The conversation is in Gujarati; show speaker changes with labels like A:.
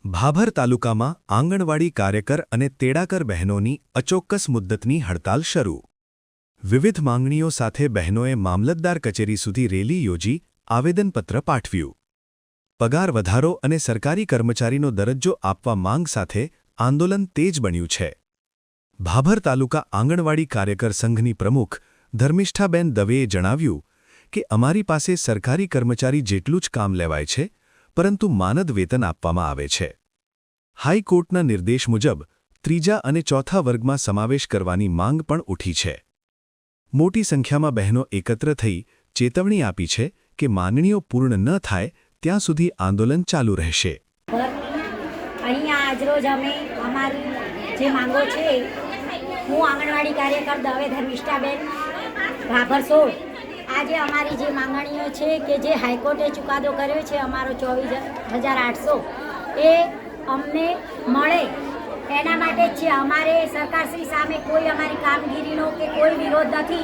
A: ભાભર તાલુકામાં આંગણવાડી કાર્યકર અને તેડાકર બહેનોની અચોક્કસ મુદ્દતની હડતાલ શરૂ. વિવિધ માંગણીઓ સાથે બહેનોએ મામલતદાર કચેરી સુધી રેલી યોજી આવેદનપત્ર પાઠવ્યું. પગાર વધારો અને સરકારી કર્મચારીનો દરજ્જો આપવા માંગ સાથે આંદોલન તેજ બન્યું છે. ભાભર તાલુકા આંગણવાડી કાર્યકર સંઘની પ્રમુખ ધર્મિષ્ઠાબેન દવેએ જણાવ્યું કે અમારી પાસે સરકારી કર્મચારી જેટલું જ કામ લેવાય છે, પરંતુ માનદ વેતન આપવામાં આવે છે. હાઈકોર્ટના નિર્દેશ મુજબ ત્રીજા અને ચોથા વર્ગમાં સમાવેશ કરવાની માંગ પણ ઉઠી છે. મોટી સંખ્યામાં બહેનો એકત્ર થઈ ચેતવણી આપી છે કે માંગણીઓ પૂર્ણ ન થાય ત્યાં સુધી આંદોલન ચાલુ રહેશે.
B: અહીંયા આજરોજ અમે અમારી જે માંગો છે, હું આંગણવાડી કાર્યકર દવે ધર્મિષ્ઠાબેન ભાભર 16. આજે અમારી જે માંગણીઓ છે કે જે હાઈકોર્ટે ચુકાદો કર્યો છે અમારો 24,800 એ અમને મળે એના માટે જ છે. અમારે સરકારશ્રી સામે કોઈ અમારી કામગીરીનો કે કોઈ વિરોધ નથી.